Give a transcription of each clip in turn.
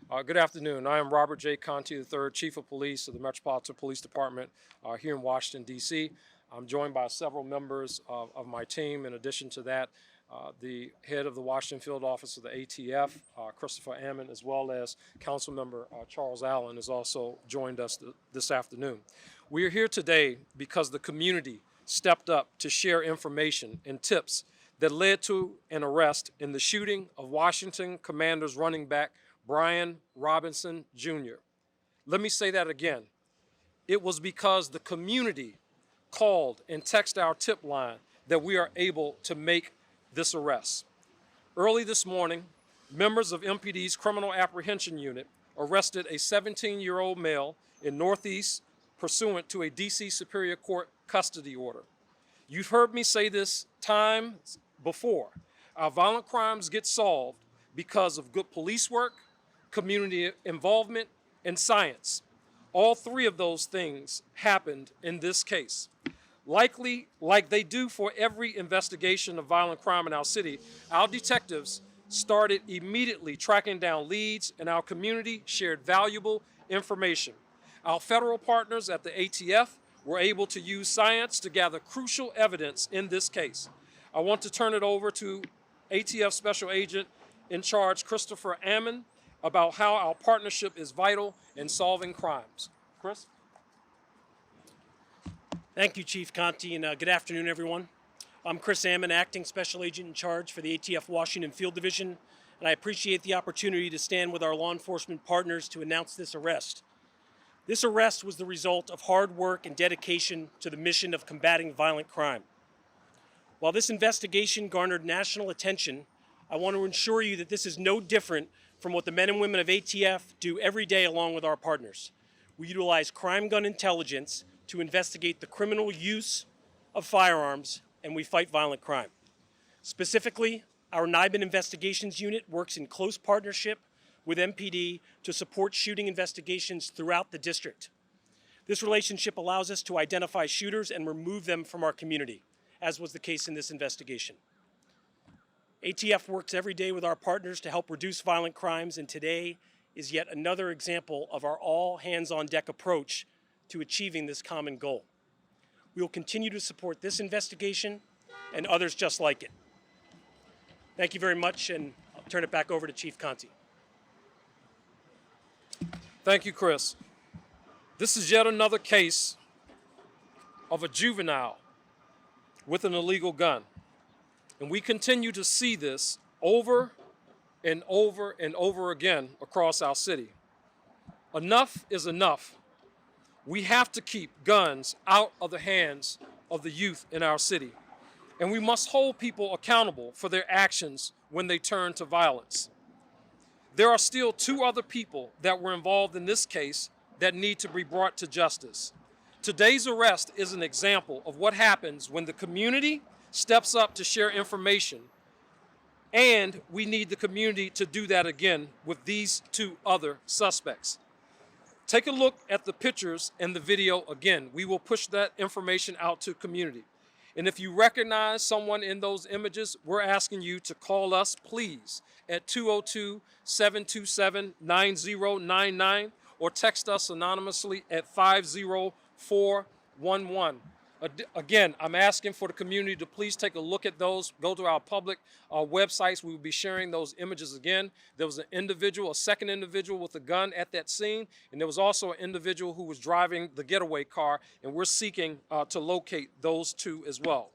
Good afternoon. I am Robert J. Conti III, Chief of Police of the Metropolitan Police Department here in Washington, D.C. I'm joined by several members of my team. In addition to that, the head of the Washington Field Office of the ATF, Christopher Ammon, as well as Councilmember Charles Allen has also joined us this afternoon. We are here today because the community stepped up to share information and tips that led to an arrest in the shooting of Washington Commanders running back Brian Robinson Jr. Let me say that again. It was because the community called and texted our tip line that we are able to make this arrest. Early this morning, members of MPD's Criminal Apprehension Unit arrested a 17-year-old male in Northeast pursuant to a D.C. Superior Court custody order. You've heard me say this time before. Our violent crimes get solved because of good police work, community involvement, and science. All three of those things happened in this case. Likely, like they do for every investigation of violent crime in our city, our detectives started immediately tracking down leads, and our community shared valuable information. Our federal partners at the ATF were able to use science to gather crucial evidence in this case. I want to turn it over to ATF Special Agent in Charge, Christopher Ammon, about how our partnership is vital in solving crimes. Chris? Thank you, Chief Conti, and good afternoon, everyone. I'm Chris Ammon, Acting Special Agent in Charge for the ATF Washington Field Division, and I appreciate the opportunity to stand with our law enforcement partners to announce this arrest. This arrest was the result of hard work and dedication to the mission of combating violent crime. While this investigation garnered national attention, I want to assure you that this is no different from what the men and women of ATF do every day along with our partners. We utilize crime gun intelligence to investigate the criminal use of firearms, and we fight violent crime. Specifically, our NIBIN Investigations Unit works in close partnership with MPD to support shooting investigations throughout the district. This relationship allows us to identify shooters and remove them from our community, as was the case in this investigation. ATF works every day with our partners to help reduce violent crimes, and today is yet another example of our all-hands-on-deck approach to achieving this common goal. We will continue to support this investigation and others just like it. Thank you very much, and I'll turn it back over to Chief Conti. Thank you, Chris. This is yet another case of a juvenile with an illegal gun. And we continue to see this over and over and over again across our city. Enough is enough. We have to keep guns out of the hands of the youth in our city. And we must hold people accountable for their actions when they turn to violence. There are still two other people that were involved in this case that need to be brought to justice. Today's arrest is an example of what happens when the community steps up to share information, and we need the community to do that again with these two other suspects. Take a look at the pictures and the video again. We will push that information out to community. And if you recognize someone in those images, we're asking you to call us, please, at 202-727-9099 or text us anonymously at 50411. Again, I'm asking for the community to please take a look at those. Go to our public websites. We will be sharing those images again. There was an individual, a second individual with a gun at that scene, and there was also an individual who was driving the getaway car, and we're seeking to locate those two as well.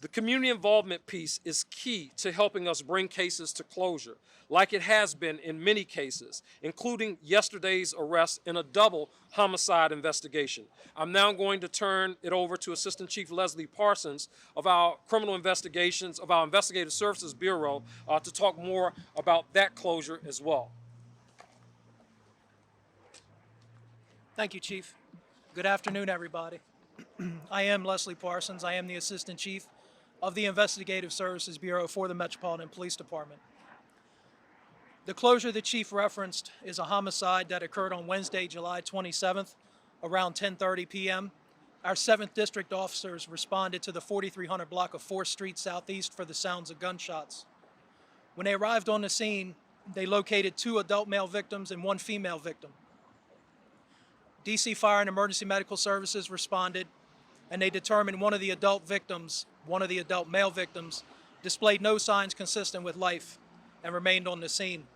The community involvement piece is key to helping us bring cases to closure, like it has been in many cases, including yesterday's arrest in a double homicide investigation. I'm now going to turn it over to Assistant Chief Leslie Parsons of our Criminal Investigations, of our Investigative Services Bureau, to talk more about that closure as well. Thank you, Chief. Good afternoon, everybody. I am Leslie Parsons. I am the Assistant Chief of the Investigative Services Bureau for the Metropolitan Police Department. The closure the Chief referenced is a homicide that occurred on Wednesday, July 27th, around 10:30 p.m. Our 7th District officers responded to the 4300 block of 4th Street Southeast for the sounds of gunshots. When they arrived on the scene, They located 2 adult male victims and 1 female victim. DC Fire and Emergency Medical Services responded, and they determined one of the adult male victims, displayed no signs consistent with life and remained on the scene.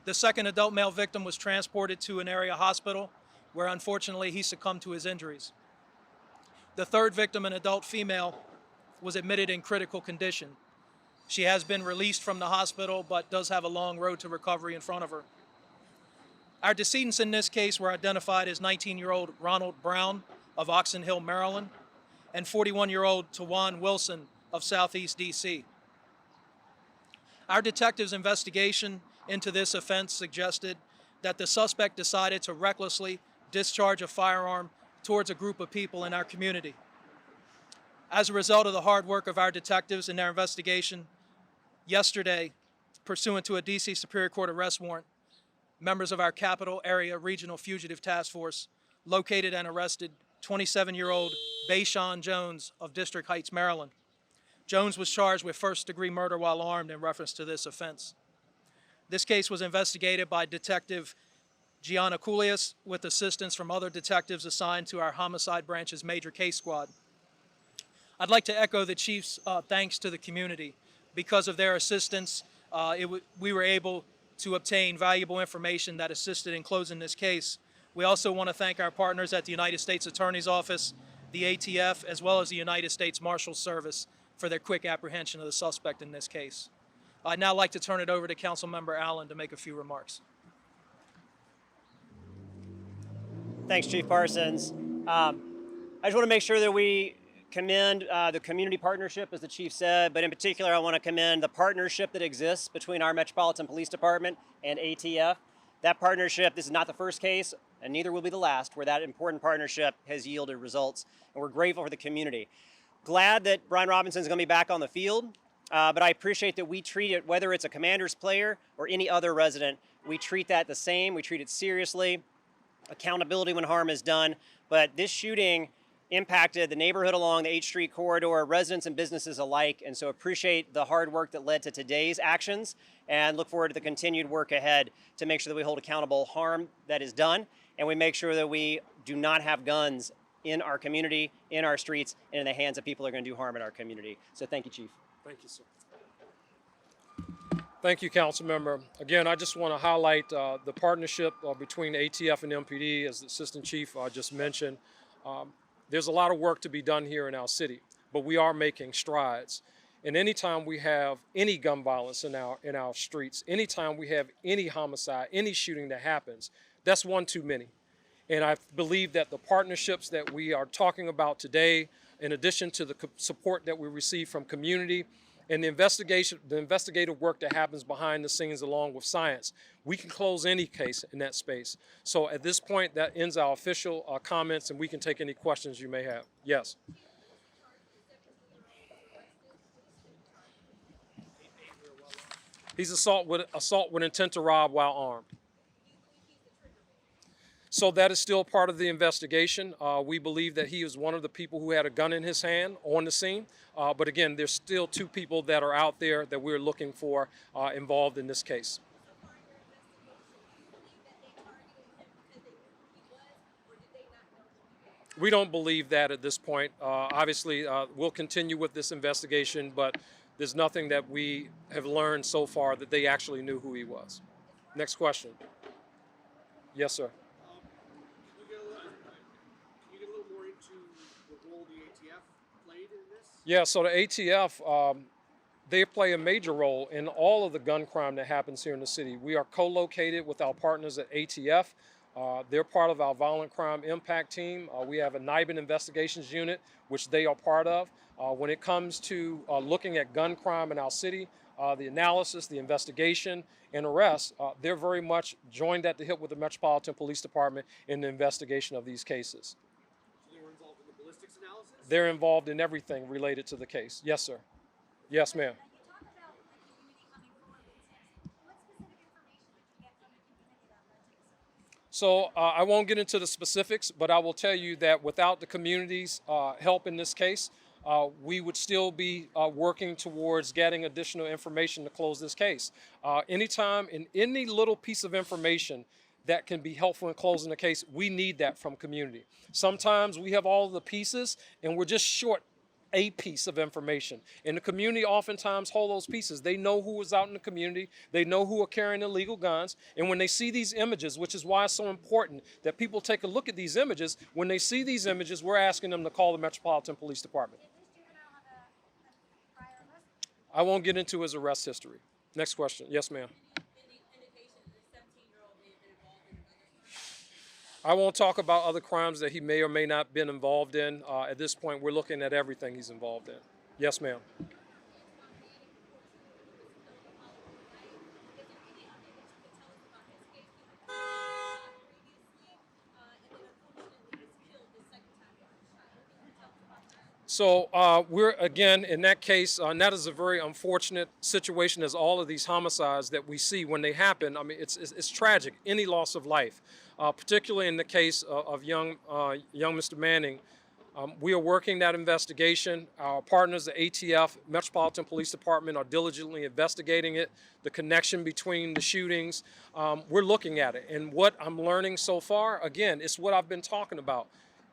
The second adult male victim was transported to an area hospital where unfortunately he succumbed to his injuries. The third victim, an adult female, was admitted in critical condition. She has been released from the hospital but does have a long road to recovery in front of her. Our decedents in this case were identified as 19-year-old Ronald Brown of Oxon Hill, Maryland, and 41-year-old Tawan Wilson of Southeast DC. Our detectives' investigation into this offense suggested that the suspect decided to recklessly discharge a firearm towards a group of people in our community. As a result of the hard work of our detectives in their investigation, yesterday, pursuant to a DC Superior Court arrest warrant, members of our Capital Area Regional Fugitive Task Force located and arrested 27-year-old Bayshawn Jones of District Heights, Maryland. Jones was charged with first-degree murder while armed in reference to this offense. This case was investigated by Detective Gianna Coulias with assistance from other detectives assigned to our Homicide Branch's Major Case Squad. I'd like to echo the Chief's thanks to the community. Because of their assistance, we were able to obtain valuable information that assisted in closing this case. We also want to thank our partners at the United States Attorney's Office, the ATF, as well as the United States Marshal's Service for their quick apprehension of the suspect in this case. I'd now like to turn it over to Councilmember Allen to make a few remarks. Thanks, Chief Parsons. I just want to make sure that we commend the community partnership, as the Chief said, but in particular, I want to commend the partnership that exists between our Metropolitan Police Department and ATF. That partnership, this is not the first case, and neither will be the last, where that important partnership has yielded results, and we're grateful for the community. Glad that Brian Robinson is going to be back on the field, but I appreciate that we treat it, whether it's a Commander's player or any other resident, we treat that the same, we treat it seriously, accountability when harm is done, but this shooting impacted the neighborhood along the H Street corridor, residents and businesses alike, and so appreciate the hard work that led to today's actions and look forward to the continued work ahead to make sure that we hold accountable harm that is done and we make sure that we do not have guns in our community, in our streets, and in the hands of people that are going to do harm in our community. So thank you, Chief. Thank you, sir. Thank you, Councilmember. Again, I just want to highlight the partnership between ATF and MPD, as the Assistant Chief just mentioned. There's a lot of work to be done here in our city, but we are making strides. And anytime we have any gun violence in our streets, anytime we have any homicide, any shooting that happens, that's one too many. And I believe that the partnerships that we are talking about today, in addition to the support that we receive from community and the investigative work that happens behind the scenes along with science, we can close any case in that space. So at this point, that ends our official comments, and we can take any questions you may have. Yes. He's assault with intent to rob while armed. So that is still part of the investigation. We believe that he is one of the people who had a gun in his hand on the scene. But again, there's still 2 people that are out there that we're looking for involved in this case. We don't believe that at this point. Obviously, we'll continue with this investigation, but there's nothing that we have learned so far that they actually knew who he was. Next question. Yes, sir. Yeah, so the ATF, they play a major role in all of the gun crime that happens here in the city. We are co-located with our partners at ATF. They're part of our violent crime impact team. We have a NIBIN investigations unit, which they are part of. When it comes to looking at gun crime in our city, the analysis, the investigation, and arrest, they're very much joined at the hip with the Metropolitan Police Department in the investigation of these cases. They're involved in everything related to the case. Yes, sir. Yes, ma'am. So I won't get into the specifics, but I will tell you that without the community's help in this case, we would still be working towards getting additional information to close this case. Anytime in any little piece of information that can be helpful in closing the case, we need that from community. Sometimes we have all of the pieces and we're just short a piece of information. And the community oftentimes hold those pieces. They know who is out in the community. They know who are carrying illegal guns. And when they see these images, which is why it's so important that people take a look at these images, when they see these images, we're asking them to call the Metropolitan Police Department. I won't get into his arrest history. Next question. Yes, ma'am. I won't talk about other crimes that he may or may not have been involved in. At this point, we're looking at everything he's involved in. Yes, ma'am. So we're, again, in that case, and that is a very unfortunate situation, as all of these homicides that we see when they happen. I mean, it's tragic, any loss of life, particularly in the case of young Mr. Manning. We are working that investigation. Our partners, the ATF, Metropolitan Police Department, are diligently investigating it, the connection between the shootings. We're looking at it. And what I'm learning so far, again, is what I've been talking about.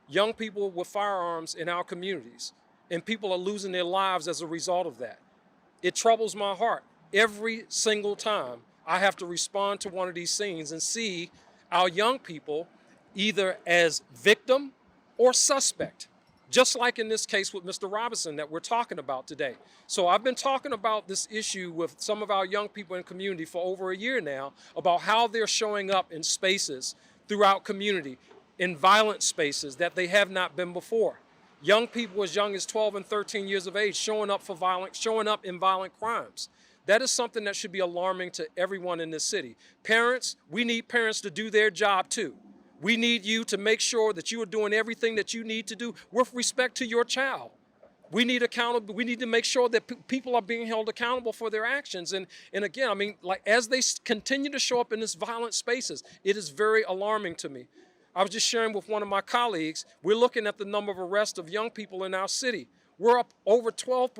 Young people with firearms in our communities, and people are losing their lives as a result of that. It troubles my heart every single time I have to respond to one of these scenes and see our young people either as victim or suspect, just like in this case with Mr. Robinson that we're talking about today. So I've been talking about this issue with some of our young people in the community for over a year now, about how they're showing up in spaces throughout community, in violent spaces that they have not been before. Young people as young as 12 and 13 years of age showing up in violent crimes. That is something that should be alarming to everyone in this city. Parents, we need parents to do their job too. We need you to make sure that you are doing everything that you need to do with respect to your child. We need accountability. We need to make sure that people are being held accountable for their actions. And again, I mean, like, as they continue to show up in these violent spaces, it is very alarming to me. I was just sharing with one of my colleagues, we're looking at the number of arrests of young people in our city. We're up over 12%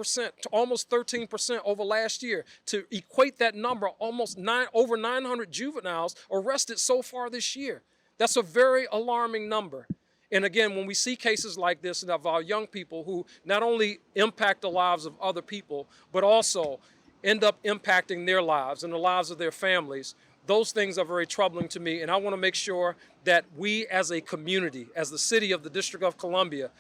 to almost 13% over last year. To equate that number, over 900 juveniles arrested so far this year. That's a very alarming number. And again, when we see cases like this of our young people who not only impact the lives of other people, but also end up impacting their lives and the lives of their families, those things are very troubling to me. And I want to make sure that we as a community, as the city of the District of Columbia,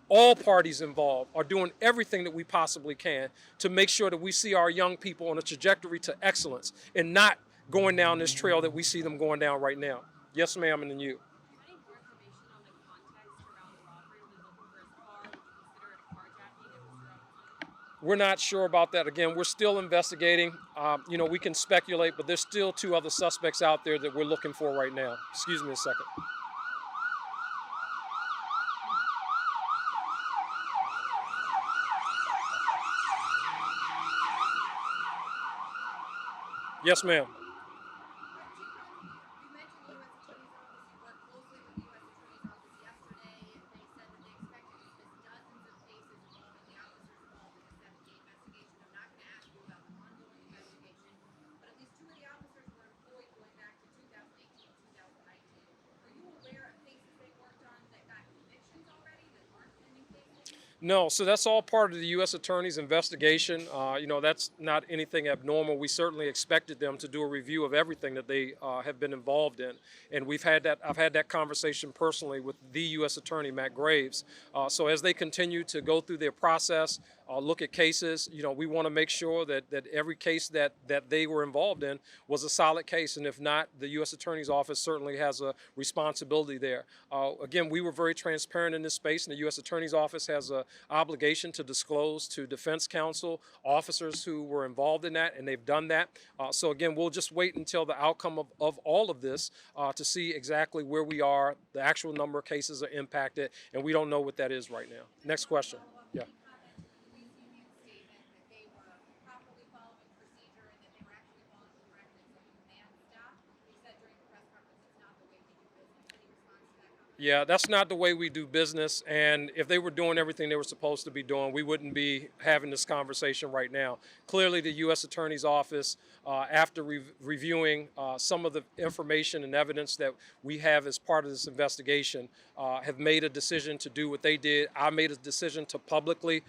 all parties involved are doing everything that we possibly can to make sure that we see our young people on a trajectory to excellence and not going down this trail that we see them going down right now. Yes, ma'am, and then you. We're not sure about that. Again, we're still investigating. We can speculate, but there's still 2 other suspects out there that we're looking for right now. Excuse me a second. Yes, ma'am. No, so that's all part of the U.S. Attorney's investigation. That's not anything abnormal. We certainly expected them to do a review of everything that they have been involved in, and I've had that conversation personally with the U.S. Attorney, Matt Graves. So as they continue to go through their process, look at cases, we want to make sure that every case that they were involved in was a solid case, and if not, the U.S. Attorney's Office certainly has a responsibility there. Again, we were very transparent in this space, and the U.S. Attorney's Office has a obligation to disclose to defense counsel officers who were involved in that, and they've done that. So again, we'll just wait until the outcome of all of this to see exactly where we are. The actual number of cases are impacted, and we don't know what that is right now. Next question. Yeah. Yeah, that's not the way we do business. And if they were doing everything they were supposed to be doing, we wouldn't be having this conversation right now. Clearly, the U.S. Attorney's Office, after reviewing some of the information and evidence that we have as part of this investigation, have made a decision to do what they did. I made a decision to publicly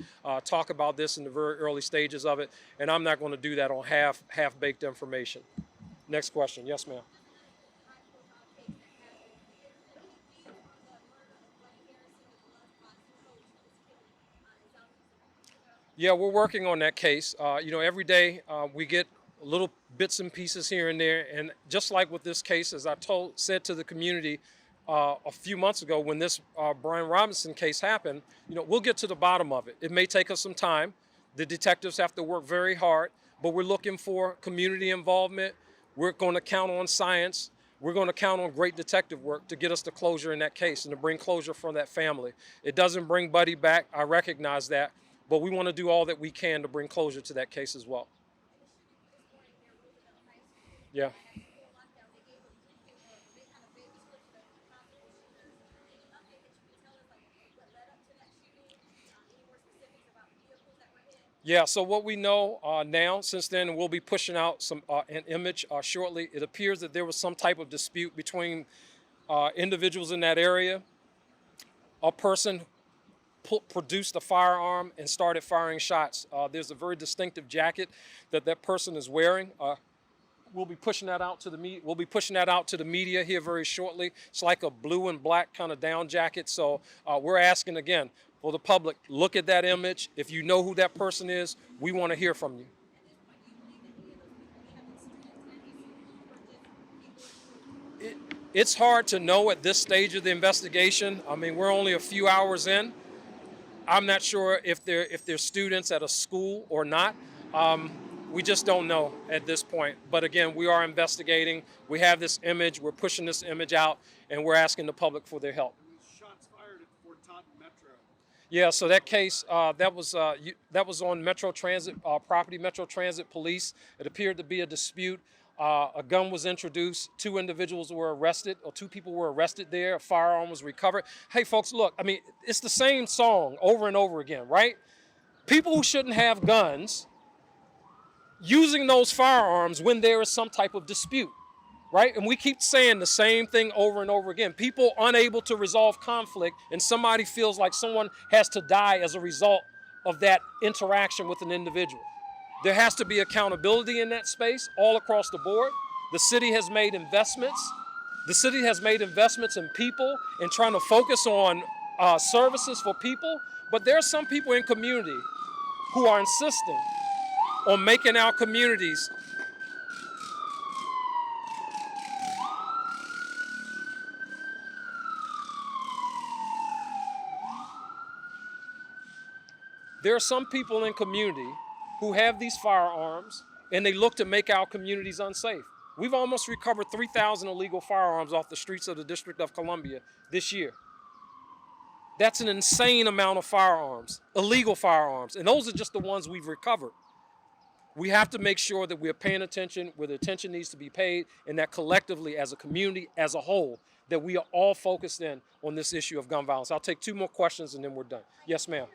talk about this in the very early stages of it, and I'm not going to do that on half-baked information. Next question. Yes, ma'am. Yeah, we're working on that case. Every day we get little bits and pieces here and there, and just like with this case, as I said to the community a few months ago when this Brian Robinson case happened, we'll get to the bottom of it. It may take us some time. The detectives have to work very hard, but we're looking for community involvement. We're going to count on science. We're going to count on great detective work to get us to closure in that case and to bring closure from that family. It doesn't bring Buddy back. I recognize that. But we want to do all that we can to bring closure to that case as well. Yeah. Yeah, so what we know now, since then, and we'll be pushing out an image shortly, it appears that there was some type of dispute between individuals in that area. A person produced a firearm and started firing shots. There's a very distinctive jacket that person is wearing. We'll be pushing that out to the media. We'll be pushing that out to the media here very shortly. It's like a blue and black kind of down jacket. So we're asking again for the public, look at that image. If you know who that person is, we want to hear from you. It's hard to know at this stage of the investigation. I mean, we're only a few hours in. I'm not sure if they're students at a school or not. We just don't know at this point. But again, we are investigating. We have this image. We're pushing this image out, and we're asking the public for their help. Shots fired at Fort Taunton Metro. Yeah, so that case, that was on Metro Transit property, Metro Transit Police. It appeared to be a dispute. A gun was introduced. 2 individuals were arrested, or 2 people were arrested there. A firearm was recovered. Hey, folks, look, I mean, it's the same song over and over again, right? People who shouldn't have guns using those firearms when there is some type of dispute, right? And we keep saying the same thing over and over again. People unable to resolve conflict, and somebody feels like someone has to die as a result of that interaction with an individual. There has to be accountability in that space all across the board. The city has made investments. The city has made investments in people and trying to focus on services for people. But there are some people in community who are insisting on making our communities there are some people in community who have these firearms, and they look to make our communities unsafe. We've almost recovered 3,000 illegal firearms off the streets of the District of Columbia this year. That's an insane amount of firearms, illegal firearms, and those are just the ones we've recovered. We have to make sure that we're paying attention where the attention needs to be paid, and that collectively, as a community, as a whole, that we are all focused in on this issue of gun violence. I'll take 2 more questions, and then we're done. Yes, ma'am.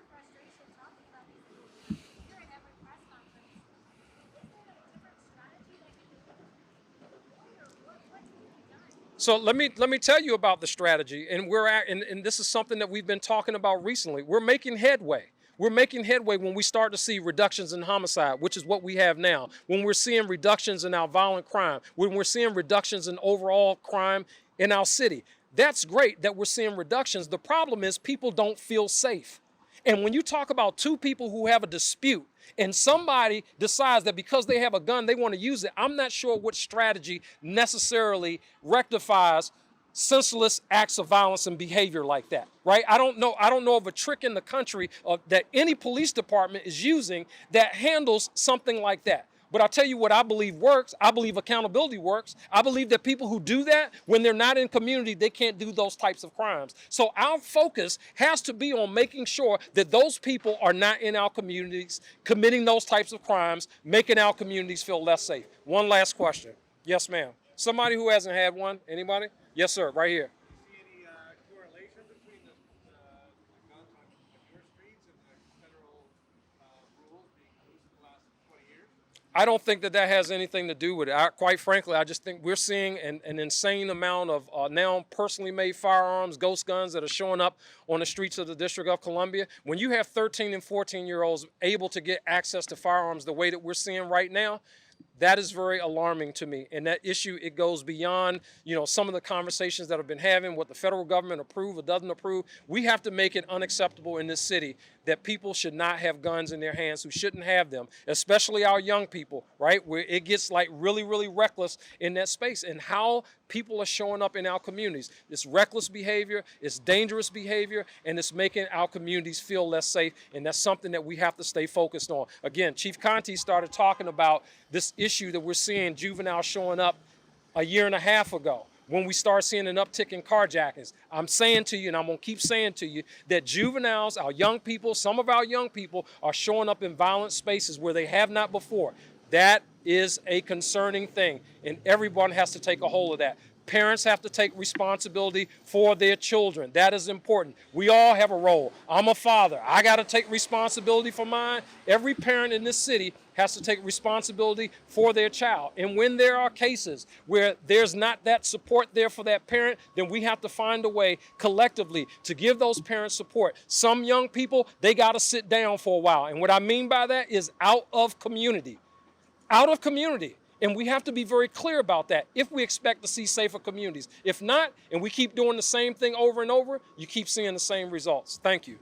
So let me tell you about the strategy, and and this is something that we've been talking about recently. We're making headway. We're making headway when we start to see reductions in homicide, which is what we have now. When we're seeing reductions in our violent crime, when we're seeing reductions in overall crime in our city. That's great that we're seeing reductions. The problem is people don't feel safe. And when you talk about 2 people who have a dispute and somebody decides that because they have a gun, they want to use it, I'm not sure what strategy necessarily rectifies senseless acts of violence and behavior like that, right? I don't know of a trick in the country that any police department is using that handles something like that. But I'll tell you what I believe works. I believe accountability works. I believe that people who do that, when they're not in community, they can't do those types of crimes. So our focus has to be on making sure that those people are not in our communities committing those types of crimes, making our communities feel less safe. One last question. Yes, ma'am. Somebody who hasn't had one. Anybody? Yes, sir. Right here. Do you see any correlation I don't think that that has anything to do with it. Quite frankly, I just think we're seeing an insane amount of now personally made firearms, ghost guns that are showing up on the streets of the District of Columbia. When you have 13 and 14-year-olds able to get access to firearms the way that we're seeing right now, that is very alarming to me. And that issue, it goes beyond, some of the conversations that have been having, what the federal government approve or doesn't approve. We have to make it unacceptable in this city that people should not have guns in their hands who shouldn't have them, especially our young people, right? Where it gets like really, really reckless in that space, and how people are showing up in our communities. It's reckless behavior, it's dangerous behavior, and it's making our communities feel less safe, and that's something that we have to stay focused on. Again, Chief Conte started talking about this issue that we're seeing juvenile showing up a year and a half ago when we start seeing an uptick in carjackings. I'm saying to you, and I'm going to keep saying to you, that juveniles, our young people, some of our young people are showing up in violent spaces where they have not before. That is a concerning thing, and everyone has to take a hold of that. Parents have to take responsibility for their children. That is important. We all have a role. I'm a father. I got to take responsibility for mine. Every parent in this city has to take responsibility for their child. And when there are cases where there's not that support there for that parent, then we have to find a way collectively to give those parents support. Some young people, they got to sit down for a while. And what I mean by that is out of community. Out of community. And we have to be very clear about that if we expect to see safer communities. If not, and we keep doing the same thing over and over, you keep seeing the same results. Thank you.